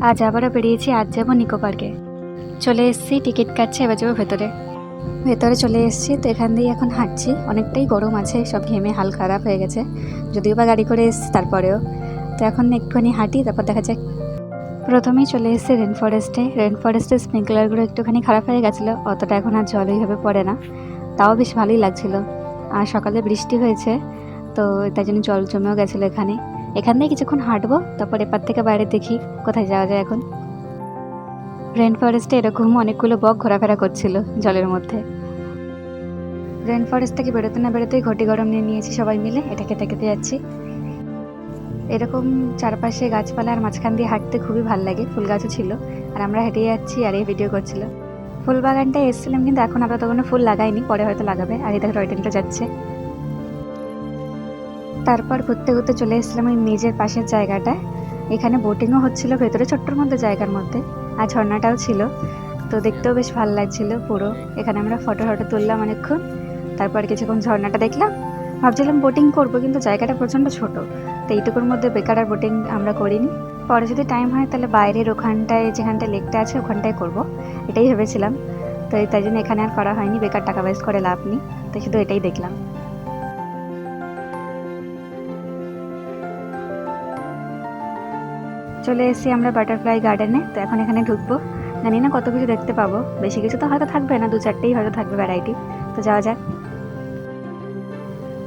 আজ আবারও বেরিয়েছি, আজ যাবো নিকো পার্কে। চলে এসেছি, টিকিট কাটছে, এবার যাবো ভেতরে। ভেতরে চলে এসেছি, তো এখান দিয়ে এখন হাঁটছি। অনেকটাই গরম আছে, সব ঘেমে হাল খারাপ হয়ে গেছে, যদিও বা গাড়ি করে এসেছি তারপরেও। তো এখন একটুখানি হাঁটি, তারপর দেখা যাক। প্রথমেই চলে এসেছি রেন ফরেস্টে। রেন ফরেস্টের স্প্রিংকলারগুলো একটুখানি খারাপ হয়ে গেছিলো, অতটা এখন আর জল ওইভাবে পড়ে না, তাও বেশ ভালোই লাগছিলো। আর সকালে বৃষ্টি হয়েছে, তো তাই জন্য জল জমেও গেছিলো এখানে। এখান থেকে কিছুক্ষণ হাঁটবো, তারপর এপার থেকে বাইরে দেখি কোথায় যাওয়া যায়। এখন রেন ফরেস্টে এরকম অনেকগুলো বক ঘোরাফেরা করছিল জলের মধ্যে। রেন ফরেস্ট থেকে বেরোতে না বেরোতেই ঘটি গরম নিয়ে নিয়েছি সবাই মিলে, এটা খেতে খেতে যাচ্ছি। এরকম চারপাশে গাছপালার মাঝখান দিয়ে হাঁটতে খুবই ভালো লাগে। ফুল গাছও ছিল, আর আমরা হেঁটে যাচ্ছি আর এই ভিডিও করছিল। ফুল বাগানটায় এসেছিলাম, কিন্তু এখন আপাতত কোনো ফুল লাগাইনি, পরে হয়তো লাগাবে। আর এই দেখো টয় ট্রেনটা যাচ্ছে। তারপর ঘুরতে ঘুরতে চলে এসেছিলাম ওই নিজের পাশের জায়গাটায়। এখানে বোটিংও হচ্ছিল ভেতরে, ছোট্টর মধ্যে জায়গার মধ্যে, আর ঝর্ণাটাও ছিল। তো দেখতেও বেশ ভালো লাগছিল পুরো। এখানে আমরা ফটো তুললাম অনেকক্ষণ, তারপর কিছুক্ষণ ঝর্ণাটা দেখলাম। ভাবছিলাম বোটিং করব, কিন্তু জায়গাটা প্রচণ্ড ছোট, তো এইটুকুর মধ্যে বেকার আর বোটিং আমরা করিনি। পরে যদি টাইম হয় তাহলে বাইরের ওখানটায়, যেখানটায় লেকটা আছে ওখানটায় করব, এটাই ভেবেছিলাম। তো তাই জন্য এখানে আর করা হয়নি, বেকার টাকা ওয়েস্ট করে লাভ নেই। তো শুধু এটাই দেখলাম। চলে এসেছি আমরা বাটারফ্লাই গার্ডেনে। তো এখন এখানে ঢুকবো, জানি না কত কিছু দেখতে পাবো, বেশি কিছু তো হয়তো থাকবে না, 2-4টেই হয়তো থাকবে ভ্যারাইটি। তো যাওয়া যাক।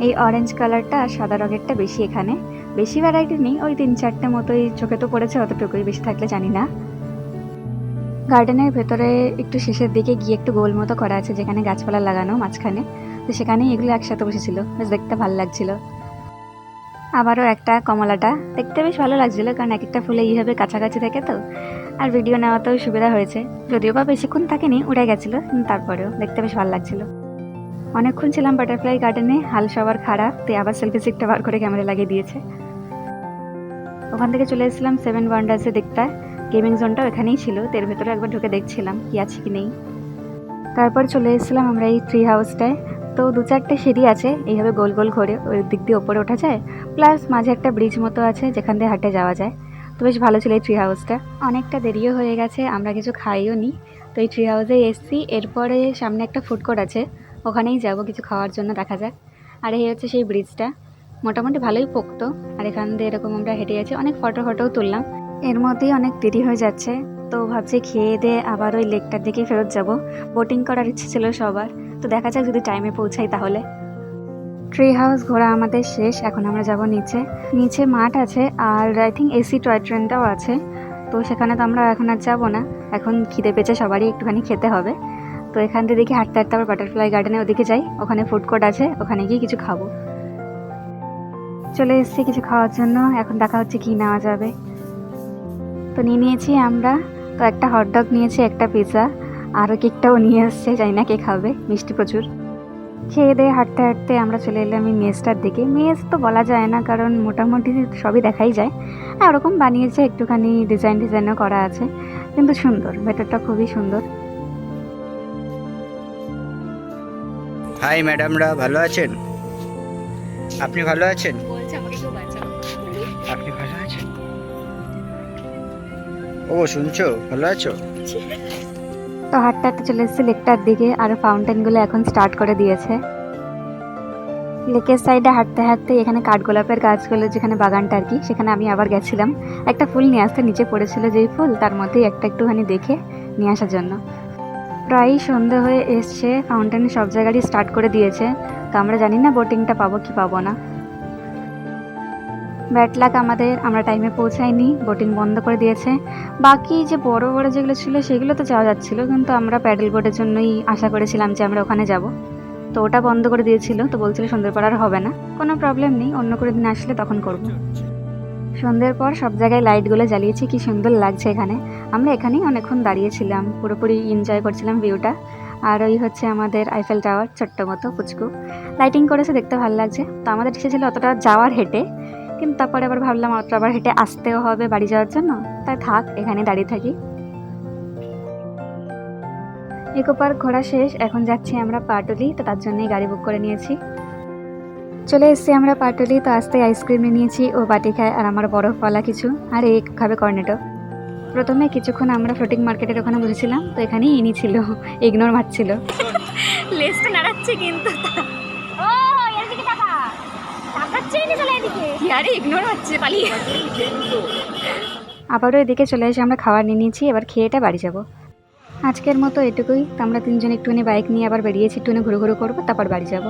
এই অরেঞ্জ কালারটা আর সাদা রঙেরটা বেশি এখানে, বেশি ভ্যারাইটি নেই, ওই 3-4টে মতোই চোখে তো পড়েছে, অতটুকুই, বেশি থাকলে জানি না। গার্ডেনের ভেতরে একটু শেষের দিকে গিয়ে একটু গোল মতো করা আছে, যেখানে গাছপালা লাগানো মাঝখানে, তো সেখানেই এগুলো একসাথে বসেছিল, বেশ দেখতে ভালো লাগছিল। আবারও একটা কমলাটা দেখতে বেশ ভালো লাগছিল, কারণ এক একটা ফুলে এইভাবে কাছাকাছি থেকে তো, আর ভিডিও নেওয়াতেও সুবিধা হয়েছে। যদিও বা বেশিক্ষণ থাকেনি, উড়ে গেছিলো, কিন্তু তারপরেও দেখতে বেশ ভালো লাগছিল। অনেকক্ষণ ছিলাম বাটারফ্লাই গার্ডেনে, হাল সবার খারাপ, তাই আবার সেলফি স্টিকটা বার করে ক্যামেরা লাগিয়ে দিয়েছে। ওখান থেকে চলে এসেছিলাম 7 ওয়ান্ডার্সে দেখতে। গেমিং জোনটাও এখানেই ছিল, তো এর ভেতরে একবার ঢুকে দেখছিলাম কি আছে কি নেই। তারপর চলে এসেছিলাম আমরা এই ট্রি হাউসটায়। তো 2-4টে সিঁড়ি আছে, এইভাবে গোল গোল ঘোরে ওই দিক দিয়ে ওপরে ওঠা যায়, প্লাস মাঝে একটা ব্রিজ মতো আছে যেখান দিয়ে হাঁটে যাওয়া যায়। তো বেশ ভালো ছিল এই ট্রি হাউসটা। অনেকটা দেরিও হয়ে গেছে, আমরা কিছু খাইও নি, তো এই ট্রি হাউসে এসছি। এরপরে সামনে একটা ফুড কোর্ট আছে, ওখানেই যাব কিছু খাওয়ার জন্য, দেখা যাক। আর এই হচ্ছে সেই ব্রিজটা, মোটামুটি ভালোই পোক্ত। আর এখান দিয়ে এরকম আমরা হেঁটে যাচ্ছি, অনেক ফটোও তুললাম। এর মধ্যেই অনেক দেরি হয়ে যাচ্ছে, তো ভাবছি খেয়ে দিয়ে আবার ওই লেকটার দিকে ফেরত যাব। বোটিং করার ইচ্ছে ছিল সবার, তো দেখা যাক যদি টাইমে পৌঁছাই তাহলে। ট্রি হাউস ঘোরা আমাদের শেষ, এখন আমরা যাব নিচে। নিচে মাঠ আছে, আর আই থিঙ্ক এসি টয় ট্রেনটাও আছে। তো সেখানে তো আমরা এখন আর যাবো না, এখন খিদে পেয়েছে সবারই, একটুখানি খেতে হবে। তো এখান থেকে দেখি হাঁটতে হাঁটতে আবার বাটারফ্লাই গার্ডেনে ওদিকে যাই, ওখানে ফুড কোর্ট আছে, ওখানে গিয়ে কিছু খাবো। চলে এসেছি কিছু খাওয়ার জন্য, এখন দেখা হচ্ছে কি নেওয়া যাবে। তো নিয়ে নিয়েছি আমরা, তো একটা হটডগ নিয়েছি, একটা পিৎজা, আরও কেকটাও নিয়ে এসছে, জানি না কে খাবে, মিষ্টি প্রচুর। খেয়ে দিয়ে হাঁটতে হাঁটতে আমরা চলে এলাম এই মেজটার দিকে। মেজ তো বলা যায় না, কারণ মোটামুটি সবই দেখাই যায়। আর ওরকম বানিয়েছে, একটুখানি ডিজাইনও করা আছে, কিন্তু সুন্দর, ভেতরটা খুবই সুন্দর। হাই ম্যাডামরা, ভালো আছেন? আপনি ভালো আছেন? আপনি ভালো আছেন? ও শুনছো, ভালো আছো? তো হাঁটতে হাঁটতে চলে এসেছে লেকটার দিকে, আর ফাউন্টেনগুলো এখন স্টার্ট করে দিয়েছে। লেকের সাইডে হাঁটতে হাঁটতে এখানে কাঠগোলাপের গাছগুলো, যেখানে বাগানটা আর কি, সেখানে আমি আবার গেছিলাম একটা ফুল নিয়ে আসতে। নিচে পড়েছিল যেই ফুল, তার মধ্যেই একটুখানি দেখে নিয়ে আসার জন্য। প্রায়ই সন্ধে হয়ে এসছে, ফাউন্টেনে সব জায়গারই স্টার্ট করে দিয়েছে, তো আমরা জানি না বোটিংটা পাবো কি পাবো না। ব্যাড লাক আমাদের, আমরা টাইমে পৌঁছাইনি, বোটিং বন্ধ করে দিয়েছে। বাকি যে বড় বড় যেগুলো ছিল সেগুলো তো যাওয়া যাচ্ছিলো, কিন্তু আমরা প্যাডেল বোটের জন্যই আশা করেছিলাম যে আমরা ওখানে যাব, তো ওটা বন্ধ করে দিয়েছিল। তো বলছিল সন্ধ্যের পর আর হবে না, কোনো প্রবলেম নেই, অন্য করে দিন আসলে তখন করব। সন্ধ্যের পর সব জায়গায় লাইটগুলো জ্বালিয়েছি, কি সুন্দর লাগছে এখানে। আমরা এখানেই অনেকক্ষণ দাঁড়িয়েছিলাম, পুরোপুরি এনজয় করছিলাম ভিউটা। আর ওই হচ্ছে আমাদের আইফেল টাওয়ার, ছোট্ট মতো পুচকু লাইটিং করেছে, দেখতে ভালো লাগছে। তো আমাদের ইচ্ছে ছিল অতটা যাওয়ার হেঁটে, কিন্তু তারপরে আবার ভাবলাম অতটা আবার হেঁটে আসতেও হবে বাড়ি যাওয়ার জন্য, তাই থাক, এখানে দাঁড়িয়ে থাকি। ইকো পার্ক ঘোরা শেষ, এখন যাচ্ছি আমরা পাটুলি, তো তার জন্যই গাড়ি বুক করে নিয়েছি। চলে এসেছি আমরা পাটুলি, তো আসতে আইসক্রিম নিয়ে নিয়েছি, ও বাটি খায় আর আমার বরফওয়ালা কিছু, আর এই খাবে কর্নেটো। প্রথমে কিছুক্ষণ আমরা ফ্লোটিং মার্কেটের ওখানে বসেছিলাম, তো এখানেই ইনি ছিল, ইগনোর মারছিল। লেজটা নাড়াচ্ছে কিন্তু ও এদিকে টাকা তাকাচ্ছে নি চলে এদিকে আরে ইগনোর হচ্ছে পালিয়ে। আবারও এদিকে চলে এসে আমরা খাবার নিয়ে নিয়েছি, এবার খেয়েটা বাড়ি যাব। আজকের মতো এটুকুই। তো আমরা তিনজন একটুখানি বাইক নিয়ে আবার বেরিয়েছি, একটুখানি ঘুরু ঘুরু করবো, তারপর বাড়ি যাব।